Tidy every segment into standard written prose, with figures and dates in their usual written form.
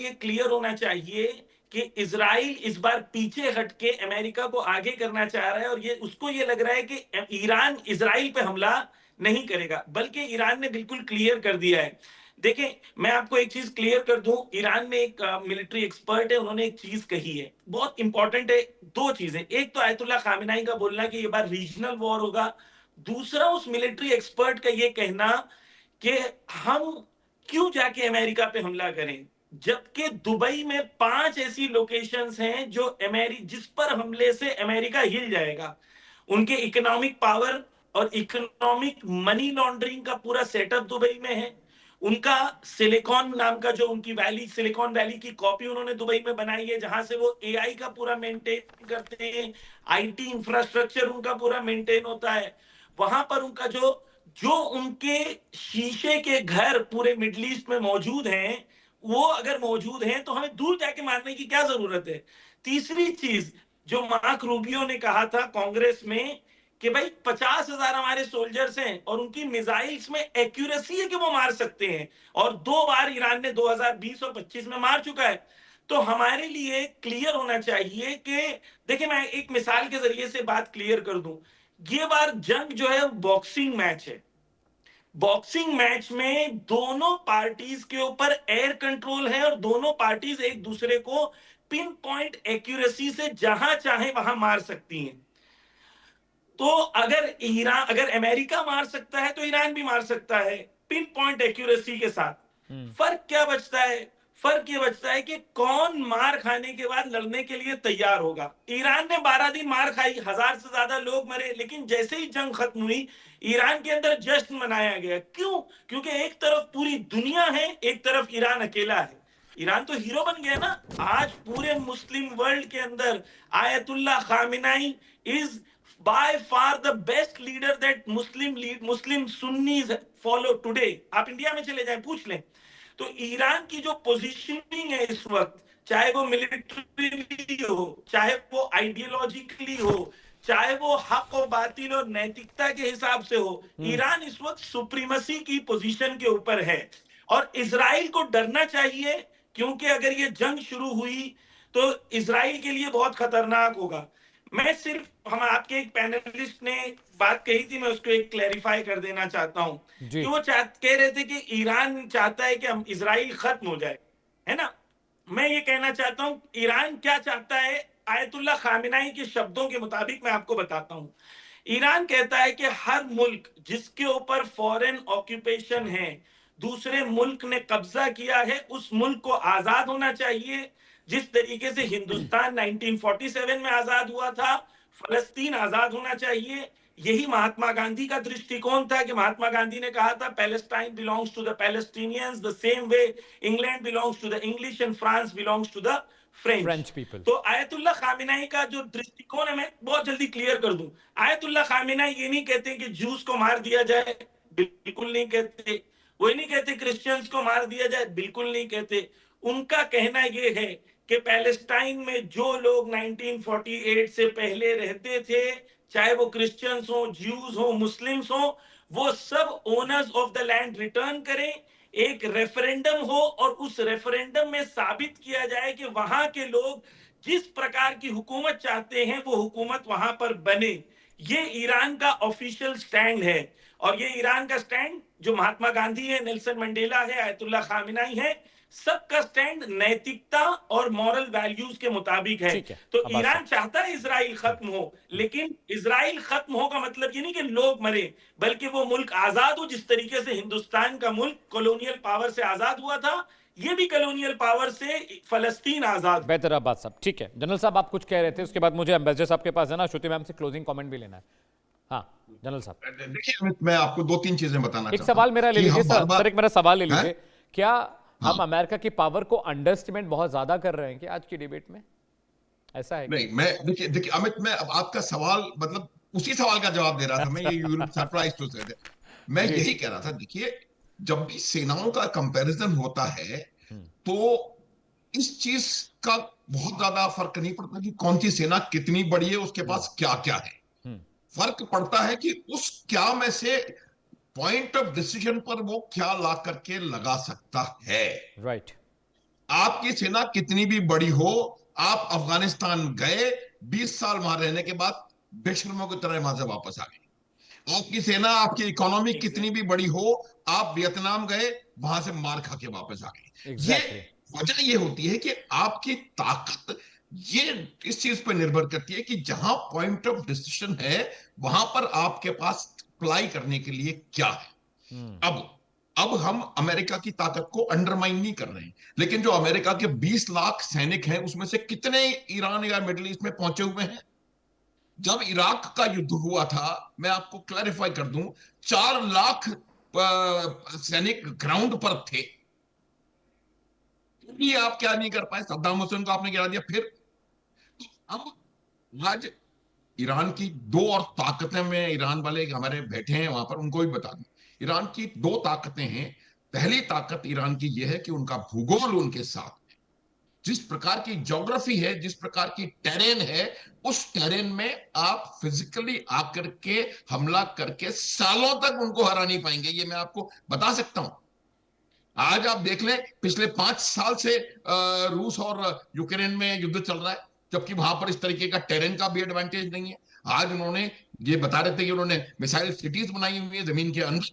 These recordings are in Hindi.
ये क्लियर होना चाहिए कि इज़राइल इस बार पीछे हट के अमेरिका को आगे करना चाह रहा है और ये उसको ये लग रहा है कि ईरान इज़राइल पे हमला नहीं करेगा, बल्कि ईरान ने बिल्कुल क्लियर कर दिया है। देखें, मैं आपको एक चीज़ क्लियर कर दूँ, ईरान में एक मिलिट्री एक्सपर्ट है, उन्होंने एक चीज़ कही है, बहुत इंपॉर्टेंट है, 2 चीज़ें। एक तो आयतुल्लाह खामेनेई का बोलना कि ये बार रीजनल वॉर होगा। दूसरा उस मिलिट्री एक्सपर्ट का ये कहना कि हम क्यों जाके अमेरिका पे हमला करें? जबकि दुबई में 5 ऐसी लोकेशंस हैं जो जिस पर हमले से अमेरिका हिल जाएगा। उनके इकोनॉमिक पावर और इकोनॉमिक मनी लॉन्ड्रिंग का पूरा सेटअप दुबई में है। उनका सिलिकॉन नाम का जो उनकी वैली सिलिकॉन वैली की कॉपी उन्होंने दुबई में बनाई है, जहां से वो एआई का पूरा मेंटेन करते हैं, आईटी इंफ्रास्ट्रक्चर उनका पूरा मेंटेन होता है। वहां पर उनका जो जो उनके शीशे के घर पूरे मिडल ईस्ट में मौजूद हैं, वो अगर मौजूद हैं तो हमें दूर जाके मारने की क्या जरूरत है? तीसरी चीज, जो मार्क रूबियो ने कहा था कांग्रेस में कि भाई 50,000 हमारे सोल्जर्स हैं और उनकी मिसाइल्स में एक्यूरेसी है कि वो मार सकते हैं, और 2 बार ईरान ने 2020 और 25 में मार चुका है। तो हमारे लिए क्लियर होना चाहिए कि देखिए, मैं एक मिसाल के जरिए से बात क्लियर कर दूं। ये बार जंग जो है बॉक्सिंग मैच है। बॉक्सिंग मैच में दोनों पार्टीज के ऊपर एयर कंट्रोल है और दोनों पार्टीज एक दूसरे को पिन पॉइंट एक्यूरेसी से जहां चाहे वहां मार सकती हैं। तो अगर अमेरिका मार सकता है तो ईरान भी मार सकता है, पिन पॉइंट एक्यूरेसी के साथ। फर्क क्या बचता है? फर्क ये बचता है कि कौन मार खाने के बाद लड़ने के लिए तैयार होगा। ईरान ने 12 दिन मार खाई, 1000 से ज्यादा लोग मरे, लेकिन जैसे ही जंग खत्म हुई, ईरान के अंदर जश्न मनाया गया। क्यों? क्योंकि एक तरफ पूरी दुनिया है, एक तरफ ईरान अकेला है। ईरान तो हीरो बन गया ना। आज पूरे मुस्लिम वर्ल्ड के अंदर Ayatollah Khamenei is by far the best leader that Muslim Sunnis follow today। आप इंडिया में चले जाएं, पूछ लें। तो ईरान की जो पोजीशनिंग है इस वक्त, चाहे वो मिलिट्री हो, चाहे वो आइडियोलॉजिकली हो, चाहे वो हक और बातिल और नैतिकता के हिसाब से हो, ईरान इस वक्त सुप्रीमसी की पोजीशन के ऊपर है। और इजराइल को डरना चाहिए, क्योंकि अगर ये जंग शुरू हुई तो इजराइल के लिए बहुत खतरनाक होगा। मैं सिर्फ, हम आपके एक पैनलिस्ट ने बात कही थी, मैं उसको एक क्लैरिफाई कर देना चाहता हूं कि वो कह रहे थे कि ईरान चाहता है कि हम इजराइल खत्म हो जाए, है ना? मैं ये कहना चाहता हूं ईरान क्या चाहता है। आयतुल्ला खामिनाई के शब्दों के मुताबिक मैं आपको बताता हूं। ईरान कहता है कि हर मुल्क जिसके ऊपर फॉरेन ऑक्यूपेशन है, दूसरे मुल्क ने कब्जा किया है, उस मुल्क को आजाद होना चाहिए। जिस तरीके से हिंदुस्तान 1947 में आजाद हुआ था, फलस्तीन आजाद होना चाहिए। यही महात्मा गांधी का दृष्टिकोण था कि महात्मा गांधी ने कहा था Palestine belongs to the Palestinians the same way England belongs to the English and France belongs to the French people. तो आयतुल्ला खामिनाई का जो दृष्टिकोण है, मैं बहुत जल्दी क्लियर कर दूं। आयतुल्ला खामिनाई ये नहीं कहते कि जूस को मार दिया जाए, बिल्कुल नहीं कहते। वो नहीं कहते क्रिश्चियंस को मार दिया जाए, बिल्कुल नहीं कहते। उनका कहना ये है कि पैलेस्टाइन में जो लोग 1948 से पहले रहते थे, चाहे वो क्रिश्चियंस हो, ज्यूज हो, मुस्लिम्स हो, वो सब owners of the land return करें। एक रेफरेंडम हो और उस रेफरेंडम में साबित किया जाए कि वहां के लोग जिस प्रकार की हुकूमत चाहते हैं वो हुकूमत वहां पर बने। ये ईरान का ऑफिशियल स्टैंड है। और ये ईरान का स्टैंड, जो महात्मा गांधी है, नेल्सन मंडेला है, आयतुल्ला खामिनाई है, सबका स्टैंड नैतिकता और मॉरल वैल्यूज के मुताबिक है। तो ईरान चाहता है इजराइल खत्म हो, लेकिन इजराइल खत्म हो का मतलब ये नहीं कि लोग मरे, बल्कि वो मुल्क आजाद हो, जिस तरीके से हिंदुस्तान का मुल्क कॉलोनियल पावर से आजाद हुआ था, ये भी कॉलोनियल पावर से फलस्तीन आजाद। बेहतर बात साहब, ठीक है। जनरल साहब आप कुछ कह रहे थे, उसके बाद मुझे एम्बेसडर साहब के पास जाना, श्रुति मैम से क्लोजिंग कमेंट भी लेना है। हाँ जनरल साहब, देखिए मैं आपको 2-3 चीजें बताना एक चाहता सवाल हूं मेरा ले कि लीजिए हम बार सर, बार एक मेरा सवाल ले लीजिए। क्या हम हाँ। अमेरिका की पावर को अंडरस्टिमेट बहुत ज्यादा कर रहे हैं कि आज की डिबेट में ऐसा है? नहीं, मैं देखिए देखिए अमित, मैं अब आपका सवाल मतलब उसी सवाल का जवाब दे रहा था मैं। ये यू विल सरप्राइज टू से मैं जी यही कह रहा था। देखिए, जब भी सेनाओं का कंपैरिजन होता है तो इस चीज का बहुत ज्यादा फर्क नहीं पड़ता कि कौन सी सेना कितनी बड़ी है, उसके पास क्या क्या है। फर्क पड़ता है कि उस क्या में से पॉइंट ऑफ डिसीजन पर वो क्या ला करके लगा सकता है। राइट। आपकी सेना कितनी भी बड़ी हो, आप अफगानिस्तान गए, 20 साल वहां रहने के बाद बेशर्मों की तरह वहां से वापस आ गए। आपकी सेना, आपकी इकोनॉमी कितनी भी बड़ी हो, आप वियतनाम गए, वहां से मार खा के वापस आ गए। ये एग्जैक्टली। वजह ये होती है कि आपकी ताकत, ये इस चीज पर निर्भर करती है कि जहां पॉइंट ऑफ डिसीजन है, वहां पर आपके पास अप्लाई करने के लिए क्या है। अब हम अमेरिका की ताकत को अंडरमाइन नहीं कर रहे हैं, लेकिन जो अमेरिका के 20 लाख सैनिक हैं, उसमें से कितने ईरान या मिडिल ईस्ट में पहुंचे हुए हैं? जब इराक का युद्ध हुआ था, मैं आपको क्लैरिफाई कर दूं, 4 लाख सैनिक ग्राउंड पर थे। ये आप क्या नहीं कर पाए? सद्दाम हुसैन को आपने गिरा दिया। फिर अब आज ईरान की दो और ताकतें, में ईरान वाले हमारे बैठे हैं वहां पर, उनको भी बता दूं, ईरान की दो ताकतें हैं। पहली ताकत ईरान की यह है कि उनका भूगोल उनके साथ, जिस प्रकार की ज्योग्राफी है, जिस प्रकार की टेरेन है, उस टेरेन में आप फिजिकली आकर के हमला करके सालों तक उनको हरा नहीं पाएंगे। ये मैं आपको बता सकता हूं। आज आप देख लें, पिछले 5 साल से रूस और यूक्रेन में युद्ध चल रहा है, जबकि वहां पर इस तरीके का टेरेन का भी एडवांटेज नहीं है। आज उन्होंने ये बता रहे थे कि उन्होंने मिसाइल सिटीज बनाई हुई है जमीन के अंदर,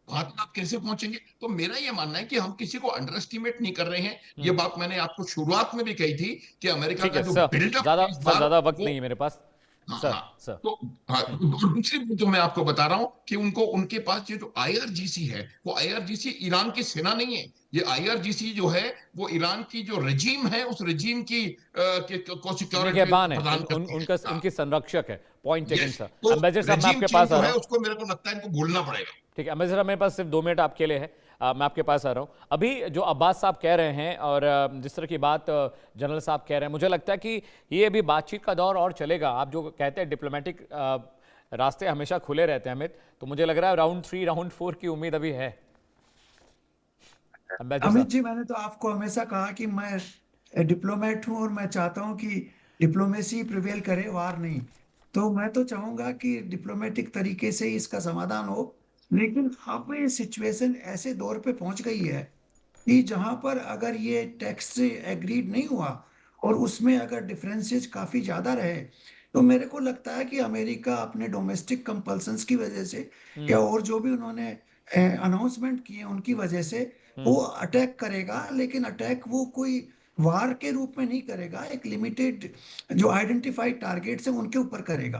वहां तक आप कैसे पहुंचेंगे? तो मेरा ये मानना है कि हम किसी को अंडर एस्टिमेट नहीं कर रहे हैं। ये बात मैंने आपको शुरुआत में भी कही थी कि अमेरिका ठीक का है जो सर, बिल्डअप ज्यादा इस सर बार, ज्यादा वक्त वो, नहीं है मेरे पास। हाँ सर हाँ, सर तो हाँ, और दूसरी बात जो मैं आपको बता रहा हूं कि उनको, उनके पास ये जो आईआरजीसी है, वो आईआरजीसी ईरान की सेना नहीं है। ये आईआरजीसी जो है, वो ईरान की जो रजीम है, उस रजीम की को सिक्योरिटी निगहबान है, प्रदान करते हैं। उनका हाँ, उनकी संरक्षक है। Point taken yes. सर। तो एम्बेसडर साहब मैं रजीम आपके चेंज पास आ जो रहा है, हूँ। उसको मेरे को लगता है इनको भूलना पड़ेगा। ठीक है एम्बेसडर साहब, मेरे पास सिर्फ 2 मिनट आपके लिए है। मैं आपके पास आ रहा हूँ। अभी जो अब्बास साहब कह रहे हैं और जिस तरह की बात जनरल साहब कह रहे हैं, मुझे लगता है कि ये अभी बातचीत का दौर और चलेगा। आप जो कहते हैं डिप्लोमेटिक रास्ते हमेशा खुले रहते हैं अमित, तो मुझे लग रहा है राउंड 3 राउंड 4 की उम्मीद अभी है। एम्बेसडर अमित साहब। जी, मैंने तो आपको हमेशा कहा कि मैं डिप्लोमेट हूं और मैं चाहता हूं कि डिप्लोमेसी प्रिवेल करे, वार नहीं। तो मैं तो चाहूंगा कि डिप्लोमेटिक तरीके से ही इसका समाधान हो। लेकिन अब ये सिचुएशन ऐसे दौर पे पहुंच गई है कि जहां पर अगर ये टैक्स से एग्रीड नहीं हुआ और उसमें अगर डिफरेंसेस काफी ज्यादा रहे, तो मेरे को लगता है कि अमेरिका अपने डोमेस्टिक कंपल्सन्स की वजह से या और जो भी उन्होंने अनाउंसमेंट किए उनकी वजह से वो अटैक करेगा। लेकिन अटैक वो कोई वार के रूप में नहीं करेगा, एक लिमिटेड जो आइडेंटिफाइड टारगेट्स है उनके ऊपर करेगा।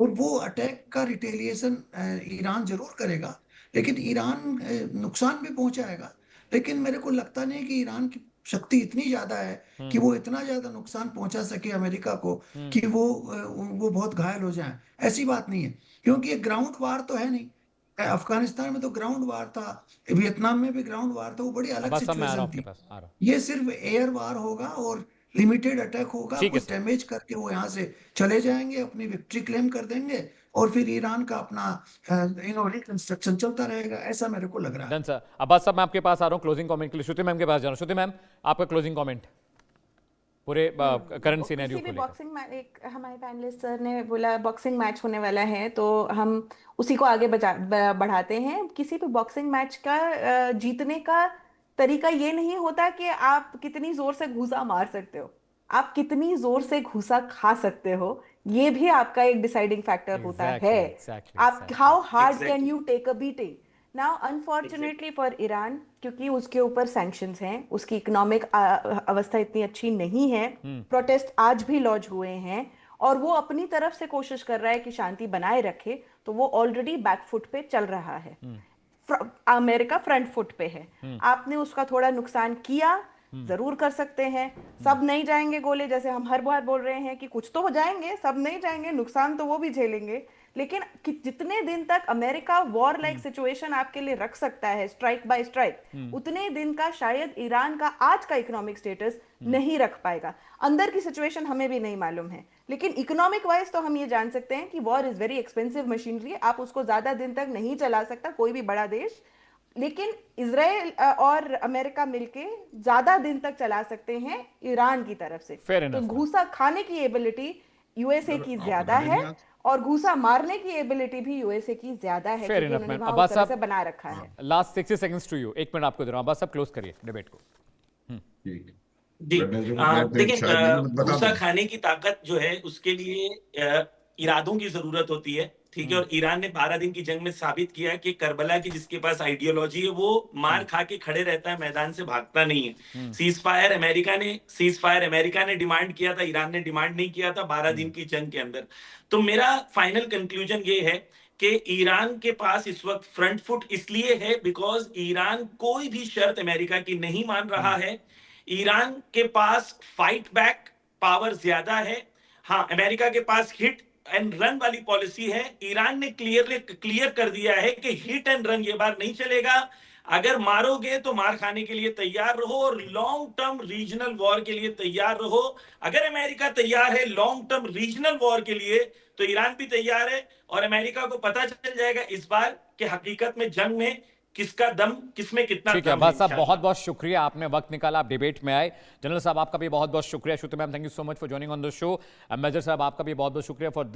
और वो अटैक का रिटेलिएशन ईरान जरूर करेगा, लेकिन ईरान नुकसान भी पहुंचाएगा। लेकिन मेरे को लगता नहीं कि ईरान की शक्ति इतनी ज्यादा है कि वो इतना ज्यादा नुकसान पहुंचा सके अमेरिका को कि वो बहुत घायल हो जाए। ऐसी बात नहीं है, क्योंकि ये ग्राउंड वार तो है नहीं। अफगानिस्तान में तो ग्राउंड वार था, वियतनाम में भी ग्राउंड वार था, वो बड़ी अलग अब्बास साहब मैं आ रहा सिचुएशन हूँ आपके थी। पास, आ रहा हूँ। ये सिर्फ एयर वार होगा और लिमिटेड अटैक होगा, ठीक है कुछ सर। डैमेज करके वो यहाँ से चले जाएंगे, अपनी विक्ट्री क्लेम कर देंगे और फिर ईरान का अपना रिकंस्ट्रक्शन चलता रहेगा। ऐसा मेरे को लग रहा है। Done sir. अब्बास साहब मैं आपके पास आ रहा हूँ क्लोजिंग कमेंट के लिए। श्रुति मैम के पास जा रहा हूँ। श्रुति मैम, आपका क्लोजिंग कमेंट पूरे करंट सिनेरियो किसी को भी लेकर। बॉक्सिंग मैच, एक हमारे पैनलिस्ट सर ने बोला बॉक्सिंग मैच होने वाला है, तो हम उसी को आगे बढ़ाते हैं। किसी भी बॉक्सिंग मैच का जीतने का तरीका ये नहीं होता कि आप कितनी जोर से घूसा मार सकते हो, आप कितनी जोर से घूसा खा सकते हो, ये भी आपका एक डिसाइडिंग फैक्टर होता है। आप how hard can you take a beating. Now unfortunately for Iran, क्योंकि उसके ऊपर सैंक्शंस हैं, उसकी इकोनॉमिक अवस्था इतनी अच्छी नहीं है, प्रोटेस्ट आज भी लॉन्च हुए हैं और वो अपनी तरफ से कोशिश कर रहा है कि शांति बनाए रखे, तो वो ऑलरेडी बैकफुट पे चल रहा है। अमेरिका फ्रंट फुट पे है। आपने उसका थोड़ा नुकसान किया, जरूर कर सकते हैं। सब नहीं जाएंगे गोले, जैसे हम हर बार बोल रहे हैं कि कुछ तो हो जाएंगे, सब नहीं जाएंगे, नुकसान तो वो भी झेलेंगे। लेकिन जितने दिन तक अमेरिका वॉर लाइक सिचुएशन आपके लिए रख सकता है, स्ट्राइक बाय स्ट्राइक, उतने दिन का शायद ईरान का आज का इकोनॉमिक स्टेटस नहीं रख पाएगा। अंदर की सिचुएशन हमें भी नहीं मालूम है, लेकिन इकोनॉमिक वाइज तो हम ये जान सकते हैं कि war is very expensive machinery, आप उसको ज्यादा दिन तक नहीं चला सकता कोई भी बड़ा देश। लेकिन इजराइल और अमेरिका मिलके ज्यादा दिन तक चला सकते हैं ईरान की तरफ से। तो घूसा खाने की एबिलिटी यूएसए की ज्यादा है और घूसा मारने की एबिलिटी भी यूएसए की ज्यादा है, क्योंकि उन्होंने वहां उस तरह से बना रखा है। Last 60 seconds to you, 1 minute आपको दे रहा हूं। अब्बास साहब क्लोज करिए डिबेट को। ठीक। जी मैं तो देखिए शायद नहीं, मैं बता भूसा दूं। खाने की ताकत जो है उसके लिए इरादों की जरूरत होती है, ठीक है। और ईरान ने 12 दिन की जंग में साबित किया कि करबला की जिसके पास आइडियोलॉजी है वो मार खा के खड़े रहता है, मैदान से भागता नहीं है। सीज फायर अमेरिका ने डिमांड किया था, ईरान ने डिमांड नहीं किया था 12 दिन की जंग के अंदर। तो मेरा फाइनल कंक्लूजन ये है कि ईरान के पास इस वक्त फ्रंट फुट इसलिए है बिकॉज ईरान कोई भी शर्त अमेरिका की नहीं मान रहा है। ईरान के पास फाइट बैक पावर ज्यादा है। हाँ, अमेरिका के पास हिट एंड रन वाली पॉलिसी है। ईरान ने क्लियर कर दिया है कि हिट एंड रन ये बार नहीं चलेगा। अगर मारोगे तो मार खाने के लिए तैयार रहो और लॉन्ग टर्म रीजनल वॉर के लिए तैयार रहो। अगर अमेरिका तैयार है लॉन्ग टर्म रीजनल वॉर के लिए तो ईरान भी तैयार है। और अमेरिका को पता चल जाएगा इस बार कि हकीकत में जंग में किसका दम, किसमें कितना ठीक है दम अब्बास साहब, इंशाअल्लाह। बहुत बहुत शुक्रिया, आपने वक्त निकाला, आप डिबेट में आए। जनरल साहब आपका भी बहुत बहुत शुक्रिया। Shruti ma'am, thank you so much for joining on the show. Major साहब आपका भी बहुत बहुत शुक्रिया फॉर